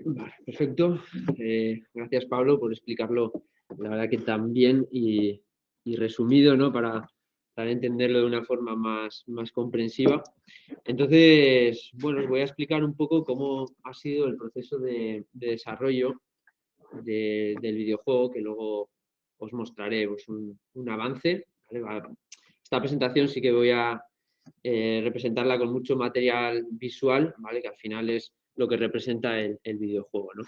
Vale, perfecto. Gracias, Pablo, por explicarlo, la verdad que tan bien y resumido, ¿no? Para entenderlo de una forma más comprensiva. Entonces, bueno, os voy a explicar un poco cómo ha sido el proceso de desarrollo del videojuego, que luego os mostraré pues, un avance. ¿Vale? Esta presentación sí que voy a representarla con mucho material visual, ¿vale? Que al final es lo que representa el videojuego, ¿no?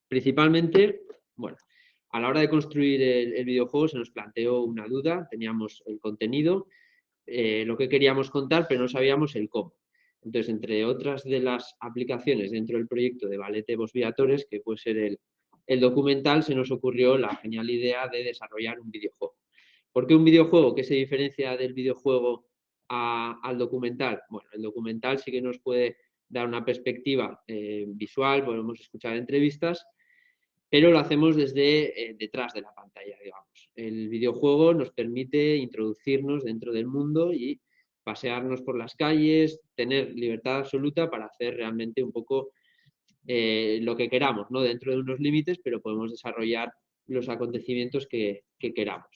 Principalmente, bueno, a la hora de construir el videojuego se nos planteó una duda, teníamos el contenido, lo que queríamos contar, pero no sabíamos el cómo. Entonces, entre otras de las aplicaciones dentro del proyecto de Valete Vos Viatores, que puede ser el documental, se nos ocurrió la genial idea de desarrollar un videojuego. ¿Por qué un videojuego? ¿Qué se diferencia del videojuego al documental? Bueno, el documental sí que nos puede dar una perspectiva visual, podemos escuchar entrevistas, pero lo hacemos desde detrás de la pantalla, digamos. El videojuego nos permite introducirnos dentro del mundo y pasearnos por las calles, tener libertad absoluta para hacer realmente un poco lo que queramos, ¿no? Dentro de unos límites, pero podemos desarrollar los acontecimientos que queramos.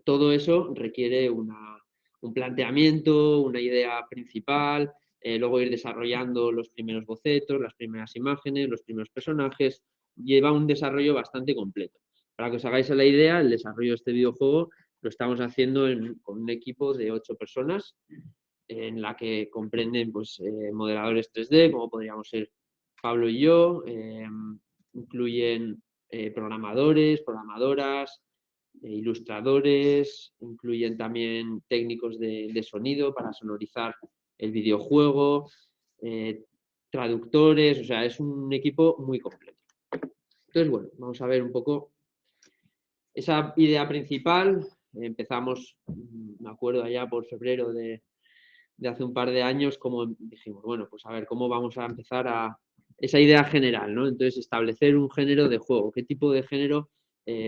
Todo eso requiere un planteamiento, una idea principal, luego ir desarrollando los primeros bocetos, las primeras imágenes, los primeros personajes. Lleva un desarrollo bastante completo. Para que os hagáis la idea, el desarrollo de este videojuego lo estamos haciendo con un equipo de 8 personas, en la que comprenden pues, modeladores 3D, como podríamos ser Pablo y yo, incluyen programadores, programadoras, ilustradores, incluyen también técnicos de sonido para sonorizar el videojuego, traductores, o sea, es un equipo muy completo. Entonces, bueno, vamos a ver un poco esa idea principal. Empezamos, me acuerdo allá por febrero de hace un par de años, como dijimos, bueno, pues a ver cómo vamos a empezar a esa idea general, ¿no? Entonces, establecer un género de juego, qué tipo de género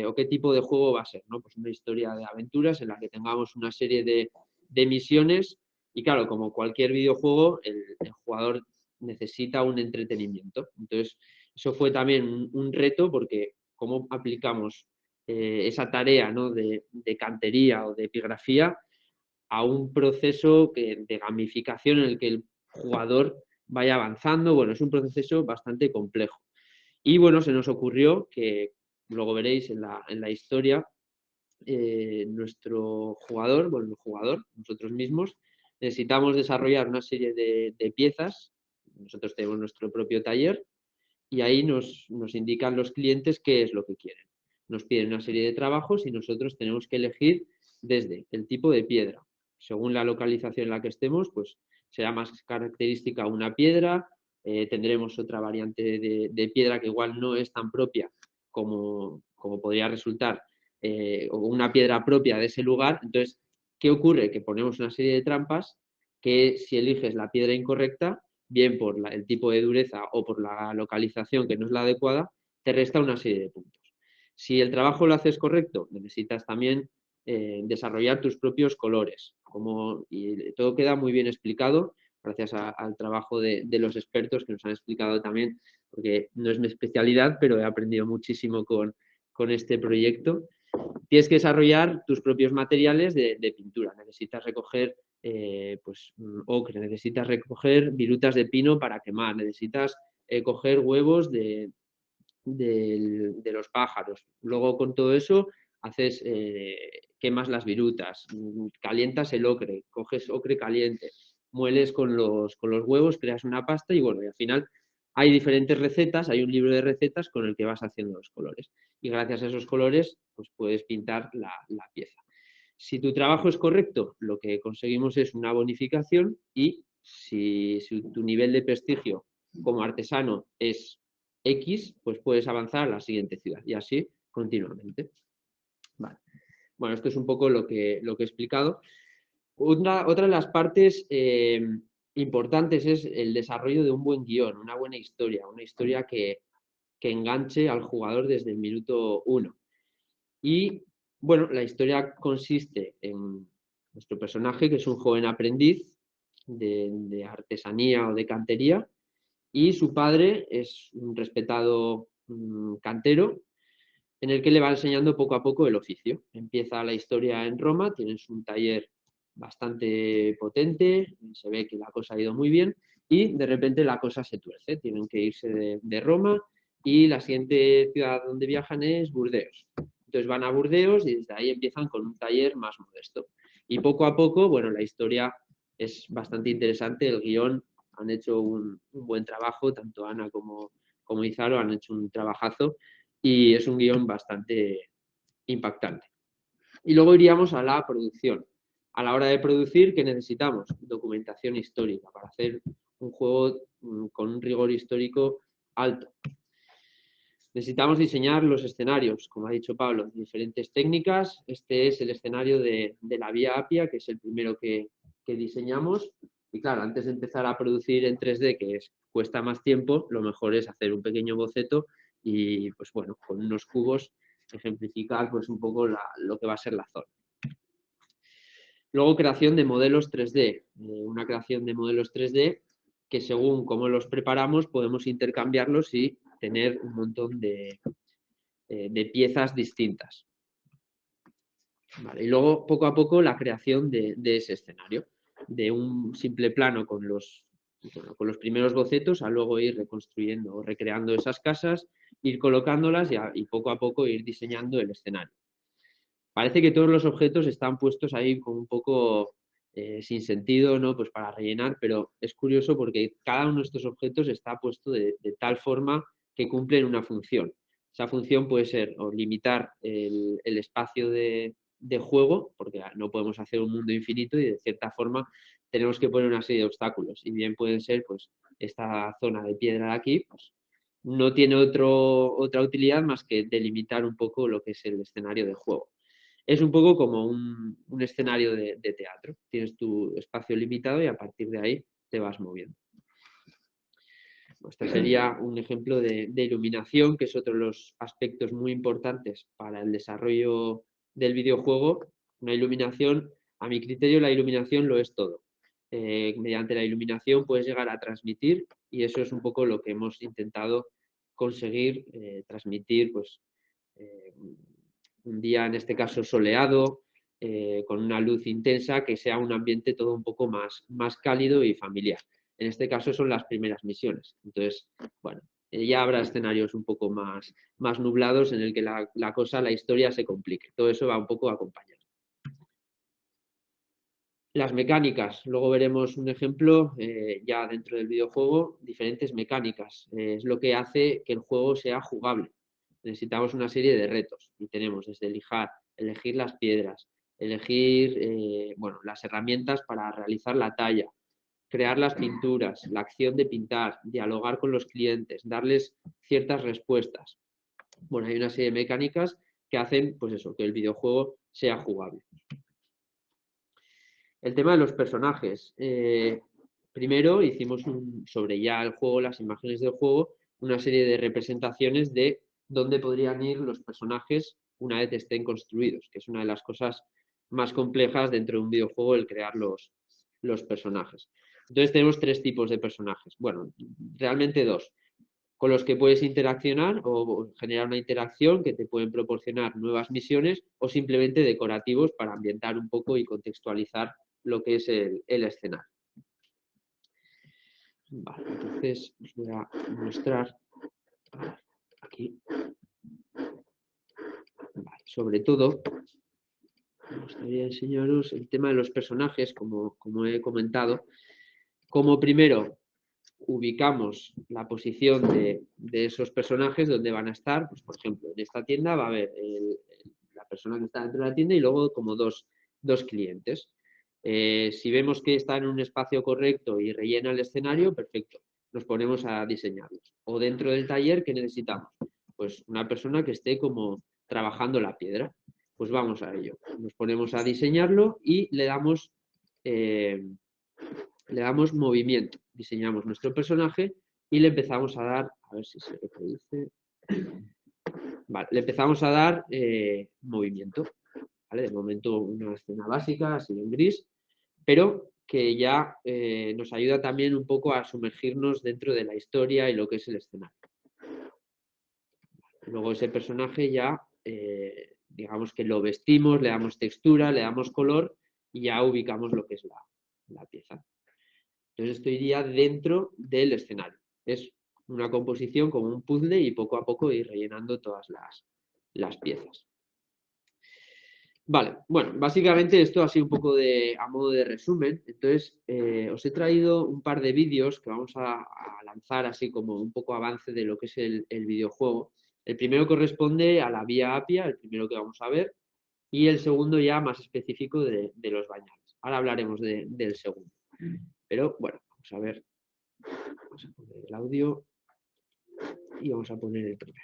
o qué tipo de juego va a ser, ¿no? Pues una historia de aventuras en la que tengamos una serie de misiones y claro, como cualquier videojuego, el jugador necesita un entretenimiento. Entonces, eso fue también un reto porque cómo aplicamos esa tarea, ¿no? de cantería o de epigrafía a un proceso de gamificación en el que el jugador vaya avanzando. Bueno, es un proceso bastante complejo. Y bueno, se nos ocurrió que, luego veréis en la historia, nuestro jugador, bueno, el jugador, nosotros mismos, necesitamos desarrollar una serie de piezas. Nosotros tenemos nuestro propio taller y ahí nos indican los clientes qué es lo que quieren. Nos piden una serie de trabajos y nosotros tenemos que elegir desde el tipo de piedra. Según la localización en la que estemos, pues será más característica una piedra, tendremos otra variante de piedra que igual no es tan propia como podría resultar, o una piedra propia de ese lugar. Entonces, ¿qué ocurre? Que ponemos una serie de trampas que si eliges la piedra incorrecta, bien por el tipo de dureza o por la localización que no es la adecuada, te resta una serie de puntos. Si el trabajo lo haces correcto, necesitas también desarrollar tus propios colores. Y todo queda muy bien explicado gracias al trabajo de los expertos que nos han explicado también, porque no es mi especialidad, pero he aprendido muchísimo con este proyecto. Tienes que desarrollar tus propios materiales de pintura. Necesitas recoger pues, ocre, necesitas recoger virutas de pino para quemar, necesitas coger huevos de los pájaros. Luego con todo eso haces, quemas las virutas, calientas el ocre, coges ocre caliente, mueles con los huevos, creas una pasta y bueno, y al final hay diferentes recetas, hay un libro de recetas con el que vas haciendo los colores. Y gracias a esos colores, pues puedes pintar la pieza. Si tu trabajo es correcto, lo que conseguimos es una bonificación y si tu nivel de prestigio como artesano es X, pues puedes avanzar a la siguiente ciudad y así continuamente. Vale. Bueno, esto es un poco lo que he explicado. Otra de las partes importantes es el desarrollo de un buen guión, una buena historia, una historia que enganche al jugador desde el minuto 1. Y bueno, la historia consiste en nuestro personaje, que es un joven aprendiz de artesanía o de cantería, y su padre es un respetado cantero en el que le va enseñando poco a poco el oficio. Empieza la historia en Roma, tienen un taller bastante potente, se ve que la cosa ha ido muy bien y de repente la cosa se tuerce, tienen que irse de Roma y la siguiente ciudad donde viajan es Burdeos. Entonces van a Burdeos y desde ahí empiezan con un taller más modesto. Y poco a poco, bueno, la historia es bastante interesante, el guión han hecho un buen trabajo, tanto Ana como Izaro han hecho un trabajazo y es un guión bastante impactante. Y luego iríamos a la producción. A la hora de producir, ¿qué necesitamos? Documentación histórica para hacer un juego con un rigor histórico alto. Necesitamos diseñar los escenarios, como ha dicho Pablo, diferentes técnicas. Este es el escenario de la Vía Apia, que es el primero que diseñamos. Y claro, antes de empezar a producir en 3D, que cuesta más tiempo, lo mejor es hacer un pequeño boceto y, pues bueno, con unos cubos ejemplificar pues un poco lo que va a ser la zona. Luego, creación de modelos 3D. Una creación de modelos 3D que según cómo los preparamos podemos intercambiarlos y tener un montón de piezas distintas. Vale, y luego, poco a poco, la creación de ese escenario, de un simple plano con los primeros bocetos, a luego ir reconstruyendo o recreando esas casas, ir colocándolas y poco a poco ir diseñando el escenario. Parece que todos los objetos están puestos ahí como un poco sin sentido, ¿no? Pues para rellenar, pero es curioso porque cada uno de estos objetos está puesto de tal forma que cumplen una función. Esa función puede ser o limitar el espacio de juego, porque no podemos hacer un mundo infinito y de cierta forma tenemos que poner una serie de obstáculos. Y bien pueden ser, pues, esta zona de piedra de aquí, pues, no tiene otra utilidad más que delimitar un poco lo que es el escenario de juego. Es un poco como un escenario de teatro. Tienes tu espacio limitado y a partir de ahí te vas moviendo. Este sería un ejemplo de iluminación, que es otro de los aspectos muy importantes para el desarrollo del videojuego. Una iluminación, a mi criterio, la iluminación lo es todo. Mediante la iluminación puedes llegar a transmitir y eso es un poco lo que hemos intentado conseguir transmitir, pues, un día, en este caso, soleado, con una luz intensa, que sea un ambiente todo un poco más cálido y familiar. En este caso son las primeras misiones. Entonces, bueno, ya habrá escenarios un poco más nublados en el que la historia se complique. Todo eso va un poco acompañado. Las mecánicas, luego veremos un ejemplo ya dentro del videojuego, diferentes mecánicas. Es lo que hace que el juego sea jugable. Necesitamos una serie de retos y tenemos desde elegir las piedras, elegir las herramientas para realizar la talla, crear las pinturas, la acción de pintar, dialogar con los clientes, darles ciertas respuestas. Bueno, hay una serie de mecánicas que hacen, pues eso, que el videojuego sea jugable. El tema de los personajes. Primero hicimos sobre ya el juego, las imágenes del juego, una serie de representaciones de dónde podrían ir los personajes una vez estén construidos, que es una de las cosas más complejas dentro de un videojuego, el crear los personajes. Entonces tenemos 3 tipos de personajes. Bueno, realmente 2. Con los que puedes interaccionar o generar una interacción que te pueden proporcionar nuevas misiones o simplemente decorativos para ambientar un poco y contextualizar lo que es el escenario. Vale, entonces os voy a mostrar aquí. Vale, sobre todo, me gustaría enseñaros el tema de los personajes, como he comentado. Como primero ubicamos la posición de esos personajes, donde van a estar, pues por ejemplo, en esta tienda va a haber la persona que está dentro de la tienda y luego como dos clientes. Si vemos que está en un espacio correcto y rellena el escenario, perfecto, nos ponemos a diseñarlos. O dentro del taller, ¿qué necesitamos? Pues una persona que esté como trabajando la piedra. Pues vamos a ello. Nos ponemos a diseñarlo y le damos movimiento. Diseñamos nuestro personaje y le empezamos a dar, a ver si se reproduce. Vale, le empezamos a dar movimiento. ¿Vale? De momento una escena básica, así en gris, pero que ya nos ayuda también un poco a sumergirnos dentro de la historia y lo que es el escenario. Luego ese personaje ya, digamos que lo vestimos, le damos textura, le damos color y ya ubicamos lo que es la pieza. Entonces esto iría dentro del escenario. Es una composición como un puzzle y poco a poco ir rellenando todas las piezas. Vale, bueno, básicamente esto ha sido un poco a modo de resumen. Entonces, os he traído un par de vídeos que vamos a lanzar así como un poco avance de lo que es el videojuego. El primero corresponde a la vía Apia, el primero que vamos a ver, y el segundo ya más específico de los bañales. Ahora hablaremos del segundo. Pero bueno, vamos a ver. Vamos a poner el audio y vamos a poner el primero.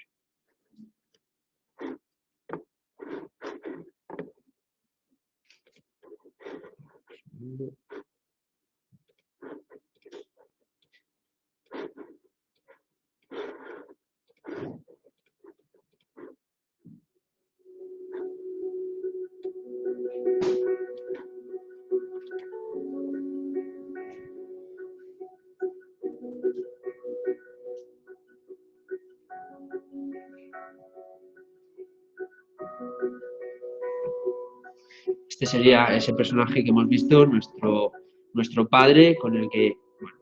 Este sería ese personaje que hemos visto, nuestro padre, con el que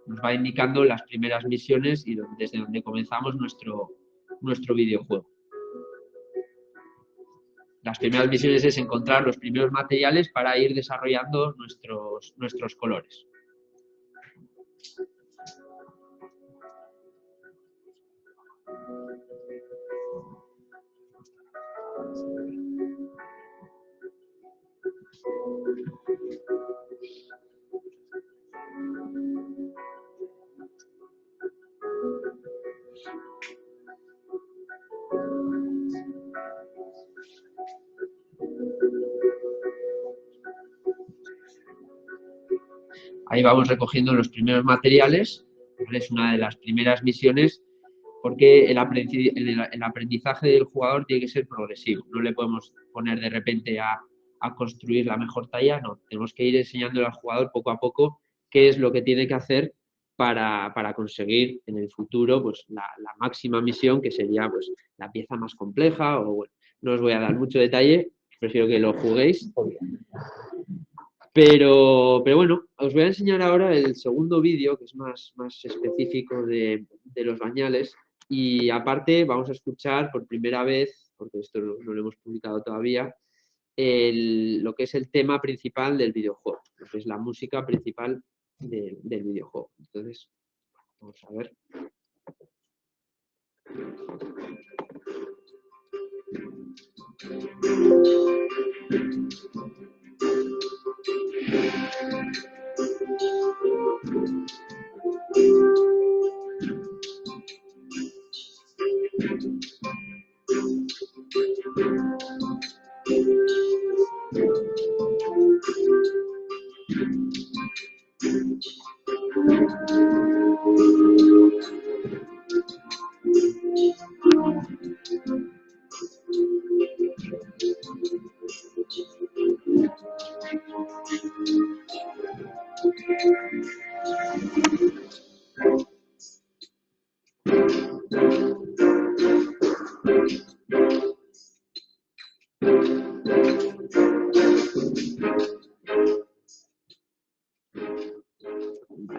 nos va indicando las primeras misiones y desde donde comenzamos nuestro videojuego. Las primeras misiones es encontrar los primeros materiales para ir desarrollando nuestros colores. Ahí vamos recogiendo los primeros materiales, ¿vale? Es una de las primeras misiones porque el aprendizaje del jugador tiene que ser progresivo. No le podemos poner de repente a construir la mejor talla, no. Tenemos que ir enseñándole al jugador poco a poco qué es lo que tiene que hacer para conseguir en el futuro pues, la máxima misión, que sería pues, la pieza más compleja. O, bueno, no os voy a dar mucho detalle, prefiero que lo juguéis. Pero bueno, os voy a enseñar ahora el segundo vídeo, que es más específico de los bañales. Y aparte vamos a escuchar por primera vez, porque esto no lo hemos publicado todavía, lo que es el tema principal del videojuego, lo que es la música principal del videojuego. Entonces, vamos a ver.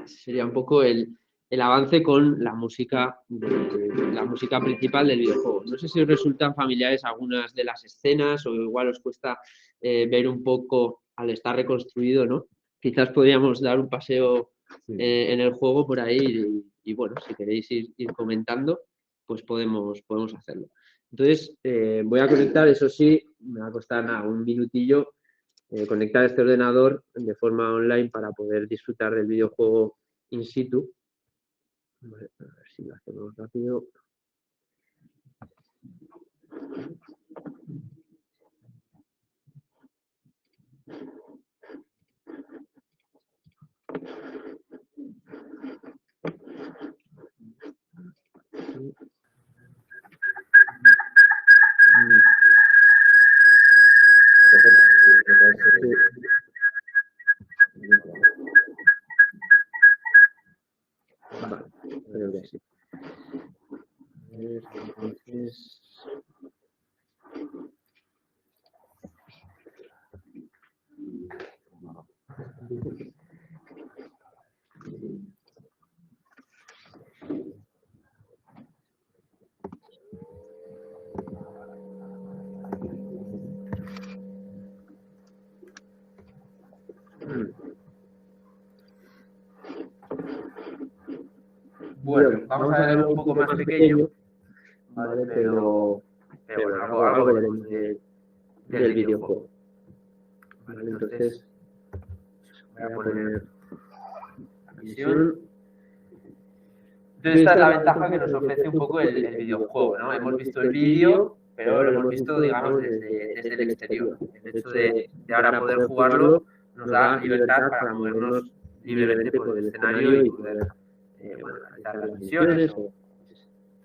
Sería un poco el avance con la música principal del videojuego. No sé si os resultan familiares algunas de las escenas o igual os cuesta ver un poco al estar reconstruido, ¿no? Quizás podríamos dar un paseo en el juego por ahí y bueno, si queréis ir comentando, pues podemos hacerlo. Entonces, voy a conectar, eso sí, me va a costar un minutillo conectar este ordenador de forma online para poder disfrutar del videojuego in situ. Vale, a ver si lo hacemos rápido. Entonces, bueno, vamos a ver un poco más pequeño, ¿vale? Pero bueno, algo veremos del videojuego. Vale, entonces voy a poner la visión. Entonces esta es la ventaja que nos ofrece un poco el videojuego, ¿no? Hemos visto el vídeo, pero lo hemos visto, digamos, desde el exterior. El hecho de ahora poder jugarlo nos da libertad para movernos libremente por el escenario y poder realizar las misiones o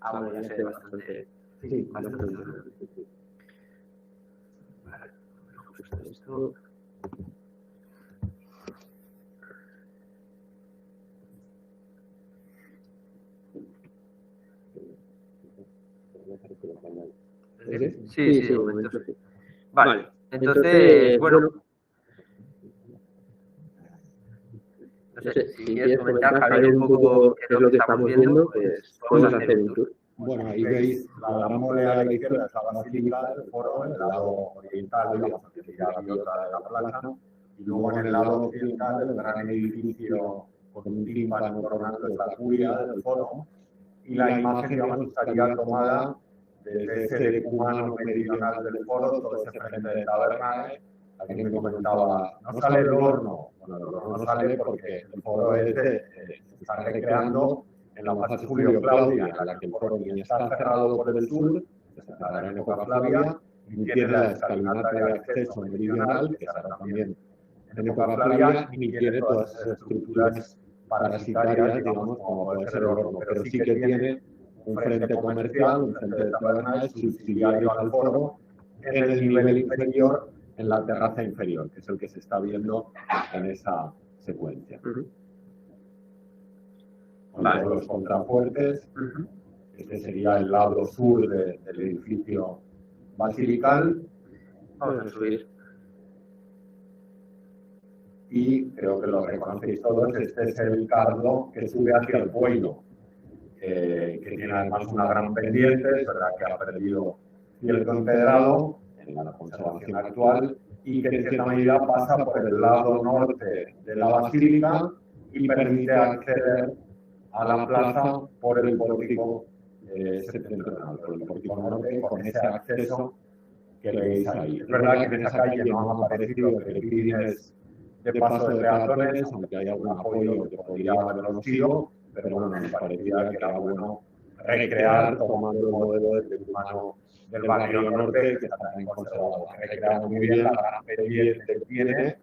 algo que ya sea bastante interesante. Vale, justo esto. Sí, de momento sí. Vale, entonces, bueno, no sé, si quieres comentar, Javier, un poco qué es lo que estamos viendo, pues podemos hacer un tour. Bueno, ahí veis la gran muralla a la izquierda, es la basílica del foro, en el lado oriental, digamos, que sería la biota de la plaza, y luego en el lado occidental, el gran edificio con un tímpano coronando es la curia del foro, y la imagen, digamos, estaría tomada desde ese decumano meridional del foro, todo ese frente de taberna. Alguien me comentaba, no sale el horno. Bueno, el horno no sale porque el foro se está recreando en la fase Julio-Claudia, en la que el foro ni está cerrado por el sur, que se cerrará en época Flavia, ni tiene la escalinata de acceso meridional, que se hará también en época Flavia, ni tiene todas esas estructuras parasitarias, digamos, como puede ser el horno, pero sí que tiene un frente comercial, un frente de tabernas subsidiario al foro en el nivel inferior, en la terraza inferior, que es el que se está viendo en esa secuencia. Con todos los contrafuertes, este sería el lado sur del edificio basilical. Vamos a subir. Y creo que lo reconocéis todos, este es el cardo que sube hacia el pueblo, que tiene además una gran pendiente, es verdad que ha perdido cierto empedrado en la conservación actual y que en cierta medida pasa por el lado norte de la basílica y permite acceder a la plaza por el pórtico septentrional, por el pórtico norte, con ese acceso que veis ahí. Es verdad que en esa calle no han aparecido peregrines de paso de peatones, aunque hay algún apoyo que podría haberlo sido, pero bueno, me parecía que era bueno recrear, tomando el modelo del humano del barrio norte, que está también conservado, que recrea muy bien la gran pendiente que tiene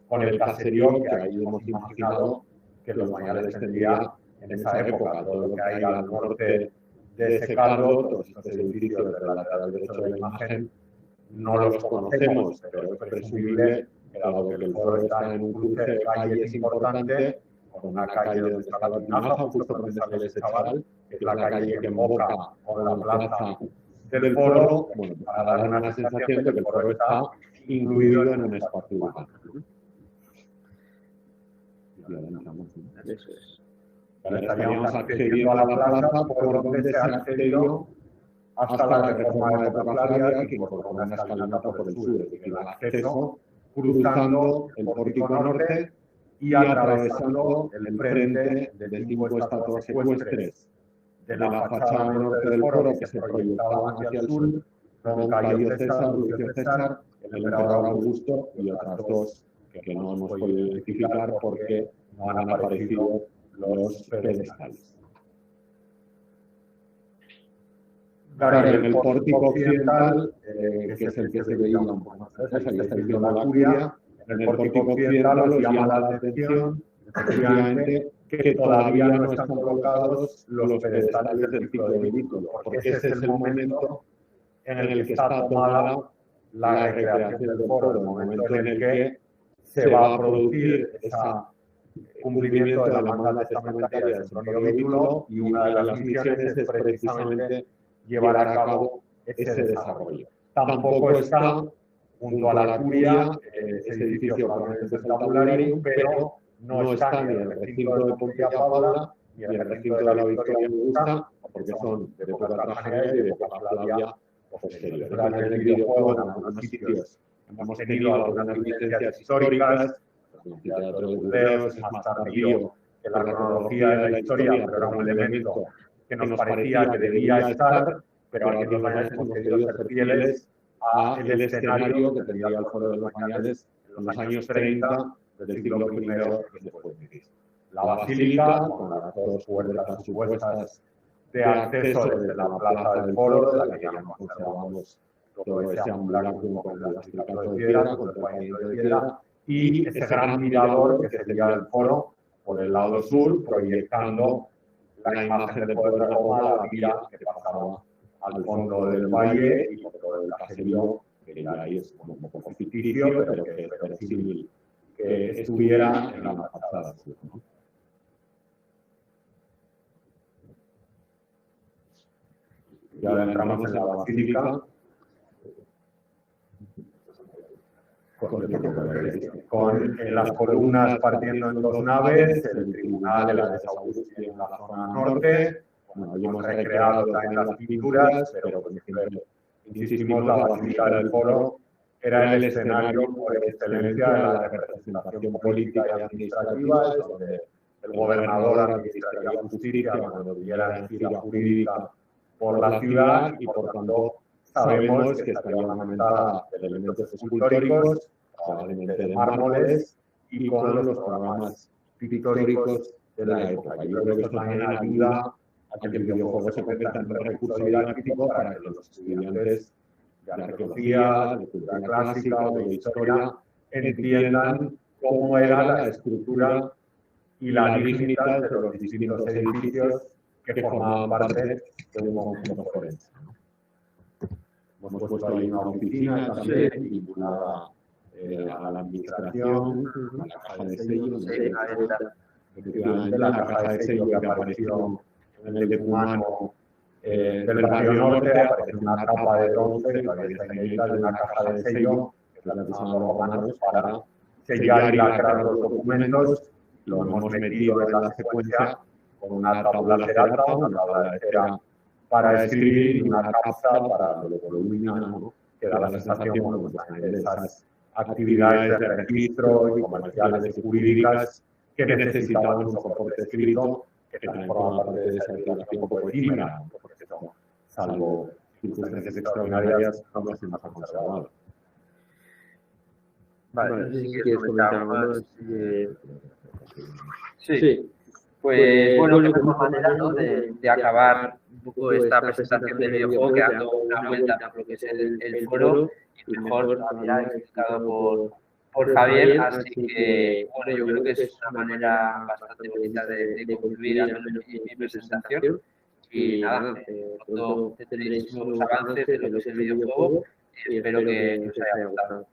con el caserío, que ahí hemos imaginado que los bañales tendría en esa época. Todo lo que hay al norte de ese cardo, todos estos edificios del lateral derecho de la imagen, no los conocemos, pero es presumible que dado que el foro está en un cruce de calles importante, con una calle donde está la Tinaja, justo por donde sale ese chaval, que es la calle que emboca con la plaza del foro, bueno, para dar una sensación de que el foro está incluido en un espacio urbano. Eso es. Ahora estaríamos accediendo a la plaza por donde se accedió hasta la reforma de época Flavia, que incorporó una escalinata por el sur, es decir, el acceso cruzando el pórtico norte y atravesando el frente de 5 estatuas ecuestres de la fachada norte del foro que se proyectaban hacia el sur, con Cayo César, Lucio César, el emperador Augusto y otras dos que no hemos podido identificar porque no han aparecido los pedestales. Claro, en el pórtico occidental, que es el que se veía un poco más cerca, que está viendo la curia, en el pórtico occidental os llama la atención, efectivamente, que todavía no están colocados los pedestales del ciclo de vehículos, porque ese es el momento en el que está tomada la recreación del foro, el momento en el que se va a producir ese cumplimiento de la demanda testamentaria del trono de vehículo, y una de las misiones es precisamente llevar a cabo ese desarrollo. Tampoco está junto a la curia, ese edificio probablemente es el tabularium, pero no está ni en el recinto de Pompilla Paula ni en el recinto de la Victoria Augusta, porque son de época Trajana y de época Flavia posterior. Durante el videojuego, en algunos sitios hemos tenido algunas evidencias históricas, el teatro de Burdeos es más tardío que la cronología de la historia, pero era un elemento que nos parecía que debía estar, pero aquí en los Bañales hemos querido ser fieles al escenario que tendría el Foro de los Bañales en los años 30 del siglo I después de Cristo. La basílica, con las dos puertas supuestas de acceso desde la plaza del Foro, de la que ya no conservamos todo ese ambulacro con el estricato de piedra, con el pavimento de piedra, y ese gran mirador que sería el Foro por el lado sur, proyectando la imagen del poder de Roma, la vía que pasaba al fondo del valle y por todo el caserío, que ya ahí es como un poco ficticio, pero que es verosímil que estuviera en la fachada sur, ¿no? Ya entramos en la basílica con las columnas partiendo en dos naves, el tribunal de la de Augusti en la zona norte. Bueno, hoy hemos recreado también las pinturas, pero como siempre insistimos, la basílica del Foro era el escenario por excelencia de la representación política y administrativa, es donde el gobernador administraría justicia cuando hubiera gira jurídica por la ciudad y por tanto sabemos que estaría ornamentada de elementos escultóricos, probablemente de mármoles y con los programas pictóricos de la época. Yo creo que esto también ayuda a que el videojuego se convierta en un recurso didáctico para que los estudiantes de arqueología, de cultura clásica o de historia entiendan cómo era la estructura y la dignidad de los distintos edificios que formaban parte de un conjunto forense. Hemos puesto ahí una oficina también vinculada a la administración, a la caja de sellos. Efectivamente, la caja de sellos que apareció en el decumano del barrio norte, aparece una tapa de bronce, la que está inédita de una caja de sello, que es la que usaban los romanos para sellar y lacrar los documentos. Lo hemos metido en la secuencia con una tabla cerata, una tabla de cera para escribir y una capsa para lo volumina, ¿no? Que da la sensación, bueno, pues, de esas actividades de registro y comerciales y jurídicas que necesitaban un soporte escrito que también forma parte de esa declaración un poco efímera, ¿no? Porque eso, salvo circunstancias extraordinarias, no se nos ha conservado. Vale, si quieres comentar algo más. Sí. Pues bueno, qué mejor manera, ¿no?, de acabar un poco esta presentación del videojuego, que dando una vuelta por lo que es el foro, y mejor todavía explicado por Javier, así que bueno, yo creo que es una manera bastante bonita de concluir al menos mi presentación. Y nada, pronto tendréis nuevos avances de lo que es el videojuego y espero que os haya gustado.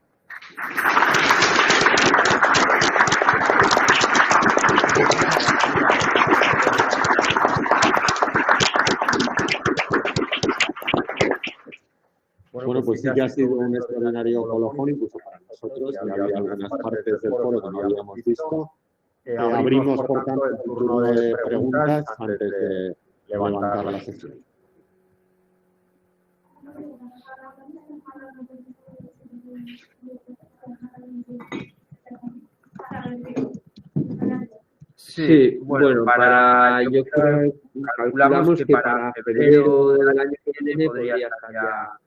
Bueno, pues sí que ha sido un extraordinario colofón, incluso para nosotros, y había algunas partes del foro que no habíamos visto. Abrimos, por tanto, el turno de preguntas antes de levantar la sesión. Sí, bueno, yo creo, calculamos que para febrero del año que viene podría estar ya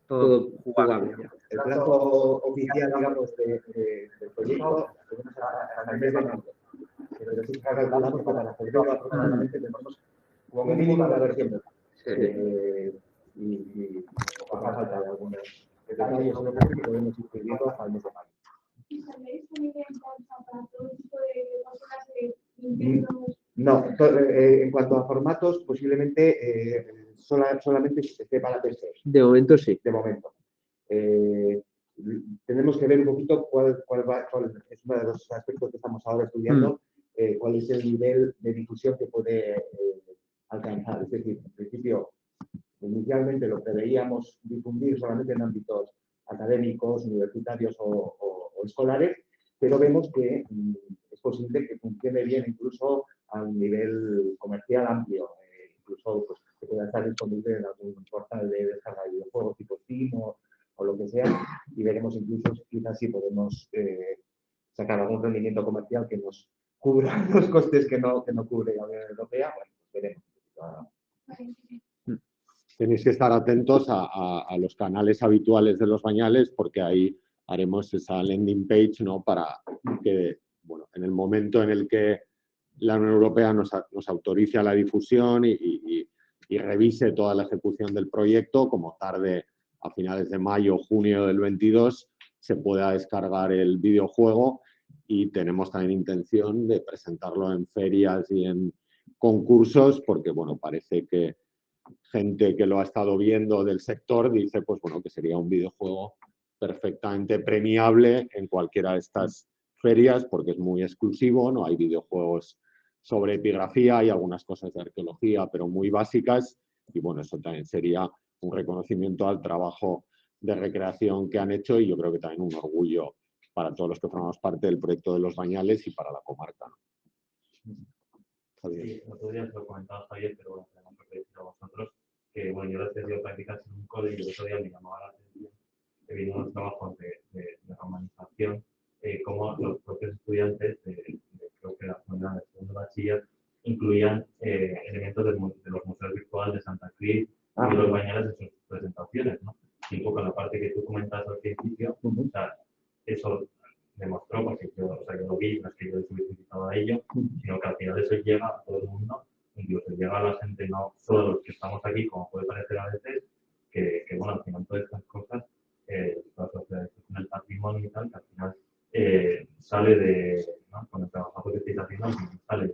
todo jugable. El plazo oficial, digamos, del proyecto tenemos hasta el mes de marzo. Pero sí calculamos que para febrero aproximadamente tenemos como mínimo la versión. Y ojalá falta algunos detalles sobre que podemos ir pidiendo hasta el mes de marzo. No, en cuanto a formatos, posiblemente solamente esté para PC. De momento sí. De momento. Tenemos que ver un poquito cuál es uno de los aspectos que estamos ahora estudiando, cuál es el nivel de difusión que puede alcanzar. Es decir, en principio, inicialmente inicialmente lo preveíamos difundir solamente en ámbitos académicos, universitarios o escolares, pero vemos que es posible que funcione bien incluso a un nivel comercial amplio, incluso pues, que pueda estar disponible en algún portal de descarga de videojuegos tipo Steam o lo que sea, y veremos incluso quizás si podemos sacar algún rendimiento comercial que nos cubra los costes que no cubre la Unión Europea. Bueno, pues veremos. Tenéis que estar atentos a los canales habituales de los bañales, porque ahí haremos esa landing page, ¿no? Para que, bueno, en el momento en el que la Unión Europea nos autorice a la difusión y revise toda la ejecución del proyecto, como tarde a finales de mayo o junio del 22, se pueda descargar el videojuego, y tenemos también intención de presentarlo en ferias y en concursos, porque, bueno, parece que gente que lo ha estado viendo del sector dice, pues bueno, que sería un videojuego perfectamente premiable en cualquiera de estas ferias, porque es muy exclusivo, no hay videojuegos sobre epigrafía, hay algunas cosas de arqueología, pero muy básicas, y bueno, eso también sería un reconocimiento al trabajo de recreación que han hecho, y yo creo que también un orgullo para todos los que formamos parte del proyecto de los bañales y para la comarca, ¿no? Sí, el otro día se lo comentaba Javier, pero bueno, tenemos que decir a vosotros que, bueno, yo lo he tenido prácticas en un cole y el otro día me llamaba la atención que vino unos trabajos de romanización, como los propios estudiantes creo que la zona del segundo bachiller incluían elementos de los museos virtuales de Santa Cruz y de los bañales en sus presentaciones, ¿no? Y un poco la parte que tú comentas al principio, o sea, eso demostró, porque yo, o sea, yo lo vi, no es que yo estuviese invitado a ello, sino que al final eso llega a todo el mundo, incluso llega a la gente, no solo a los que estamos aquí, como puede parecer a veces, que bueno, al final todas estas cosas, con el patrimonio y tal, que al final sale de, ¿no? Con el trabajo que estáis haciendo, sale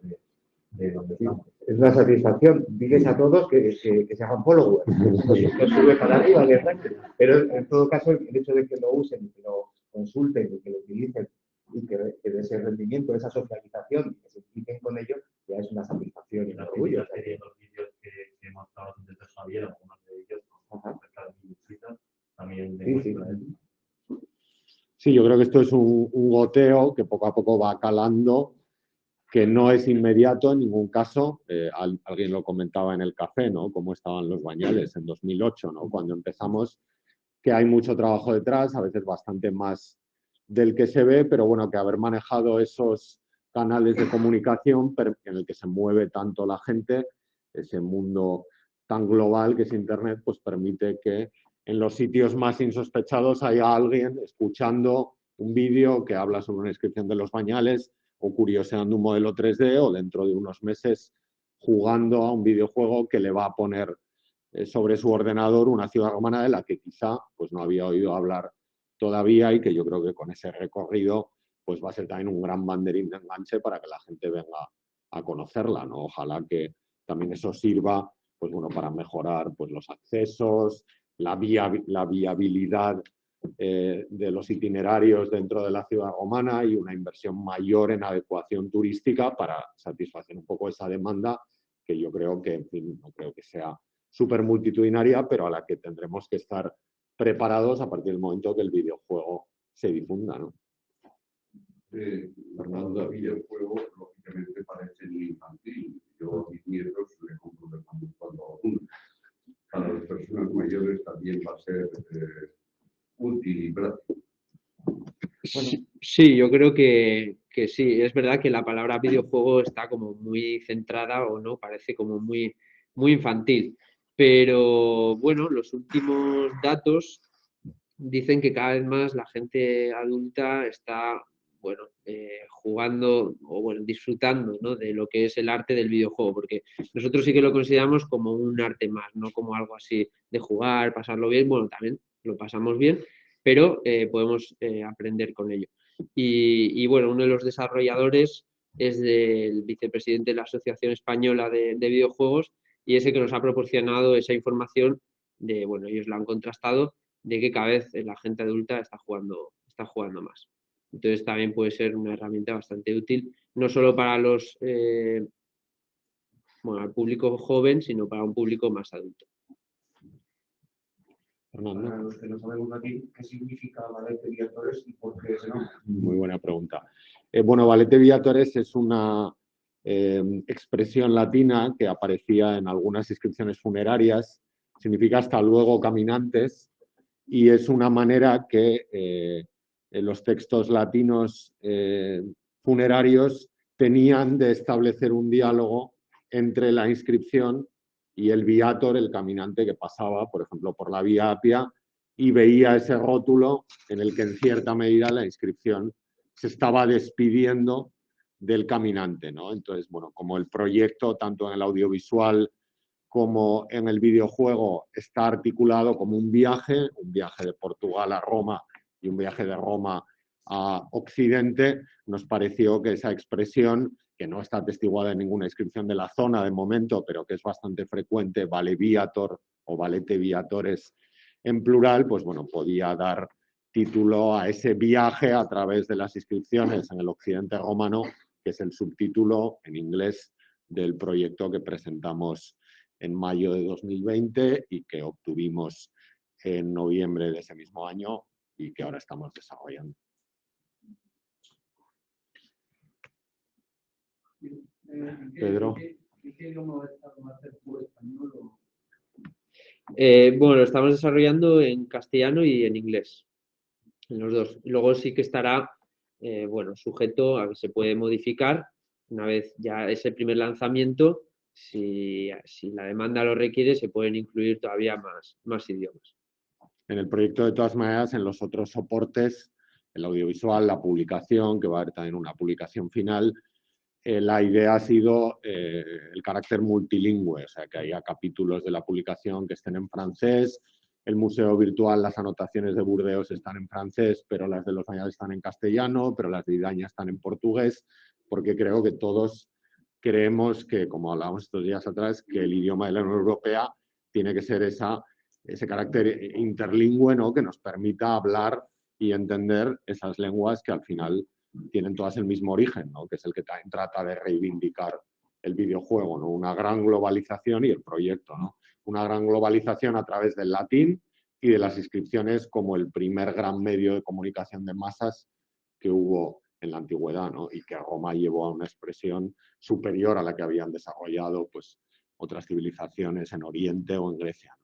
de donde estamos. Es una satisfacción. Diles a todos que se hagan followers. Esto sube para arriba, ¿verdad? Pero en todo caso, el hecho de que lo usen y que lo consulten y que lo utilicen y que de ese rendimiento, de esa socialización, y que se impliquen con ello, ya es una satisfacción y un orgullo. La serie de los vídeos que hemos estado haciendo de Javier, algunos de ellos, acerca de visitas, también demuestran eso. Sí, yo creo que esto es un goteo que poco a poco va calando, que no es inmediato en ningún caso. Alguien lo comentaba en el café, ¿no? Cómo estaban los bañales en 2008, ¿no? Cuando empezamos, que hay mucho trabajo detrás, a veces bastante más del que se ve, pero bueno, que haber manejado esos canales de comunicación en el que se mueve tanto la gente, ese mundo tan global que es Internet, pues permite que en los sitios más insospechados haya alguien escuchando un vídeo que habla sobre una inscripción de los bañales, o curioseando un modelo 3D, o dentro de unos meses jugando a un videojuego que le va a poner sobre su ordenador una ciudad romana de la que quizá pues, no había oído hablar todavía, y que yo creo que con ese recorrido pues, va a ser también un gran banderín de enganche para que la gente venga a conocerla, ¿no? Ojalá que también eso sirva pues, bueno, para mejorar pues, los accesos, la viabilidad de los itinerarios dentro de la ciudad romana, y una inversión mayor en adecuación turística para satisfacer un poco esa demanda que yo creo que, en fin, no creo que sea súper multitudinaria, pero a la que tendremos que estar preparados a partir del momento que el videojuego se difunda, ¿no? Hablando de videojuego, lógicamente parece muy infantil. Yo a mis nietos les compro de cuando uno. Para las personas mayores también va a ser útil y práctico. Sí, yo creo que sí. Es verdad que la palabra videojuego está como muy centrada, o no, parece como muy, muy infantil. Pero bueno, los últimos datos dicen que cada vez más la gente adulta está, bueno, jugando o bueno, disfrutando, ¿no? De lo que es el arte del videojuego, porque nosotros sí que lo consideramos como un arte más, no como algo así de jugar, pasarlo bien. Bueno, también lo pasamos bien, pero podemos aprender con ello. Y bueno, uno de los desarrolladores es del vicepresidente de la Asociación Española de Videojuegos, y ese que nos ha proporcionado esa información de, bueno, ellos la han contrastado, de que cada vez la gente adulta está jugando más. Entonces también puede ser una herramienta bastante útil, no solo para los, bueno, al público joven, sino para un público más adulto. Fernando. Para los que no sabemos latín, ¿qué significa Valete Viatores y por qué ese nombre? Muy buena pregunta. Bueno, Valete Viatores es una expresión latina que aparecía en algunas inscripciones funerarias, significa hasta luego caminantes, y es una manera que en los textos latinos funerarios tenían de establecer un diálogo entre la inscripción y el viator, el caminante que pasaba, por ejemplo, por la Vía Apia y veía ese rótulo en el que en cierta medida la inscripción se estaba despidiendo del caminante, ¿no? Entonces, bueno, como el proyecto, tanto en el audiovisual como en el videojuego, está articulado como un viaje de Portugal a Roma y un viaje de Roma a Occidente, nos pareció que esa expresión, que no está atestiguada en ninguna inscripción de la zona de momento, pero que es bastante frecuente, Vale Viator o Valete Viatores en plural, pues bueno, podía dar título a ese viaje a través de las inscripciones en el occidente romano, que es el subtítulo en inglés del proyecto que presentamos en mayo de 2020 y que obtuvimos en noviembre de ese mismo año y que ahora estamos desarrollando. Pedro. Bueno, lo estamos desarrollando en castellano y en inglés, en los dos. Luego sí que estará, bueno, sujeto a que se puede modificar una vez ya ese primer lanzamiento. Si la demanda lo requiere, se pueden incluir todavía más idiomas. En el proyecto, de todas maneras, en los otros soportes, el audiovisual, la publicación, que va a haber también una publicación final, la idea ha sido el carácter multilingüe, o sea, que haya capítulos de la publicación que estén en francés, el museo virtual, las anotaciones de Burdeos están en francés, pero las de los Bañados están en castellano, pero las de Idaña están en portugués, porque creo que todos creemos que, como hablábamos estos días atrás, que el idioma de la Unión Europea tiene que ser ese carácter interlingüe, ¿no?, que nos permita hablar y entender esas lenguas que al final tienen todas el mismo origen, ¿no?, que es el que también trata de reivindicar el videojuego, ¿no? Una gran globalización y el proyecto, ¿no? Una gran globalización a través del latín y de las inscripciones como el primer gran medio de comunicación de masas que hubo en la antigüedad, ¿no? Y que Roma llevó a una expresión superior a la que habían desarrollado pues, otras civilizaciones en Oriente o en Grecia.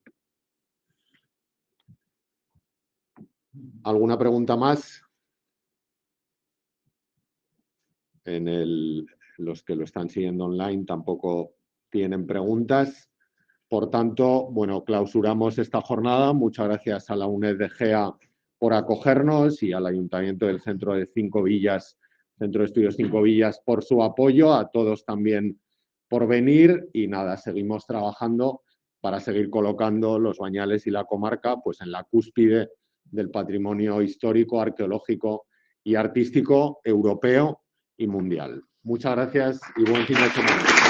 ¿Alguna pregunta más? Los que lo están siguiendo online tampoco tienen preguntas. Por tanto, bueno, clausuramos esta jornada. Muchas gracias a la UNED de Gea por acogernos y al Ayuntamiento del Centro de Cinco Villas, Centro de Estudios Cinco Villas, por su apoyo, a todos también por venir y nada, seguimos trabajando para seguir colocando los Bañales y la comarca pues en la cúspide del patrimonio histórico, arqueológico y artístico europeo y mundial. Muchas gracias y buen fin de semana.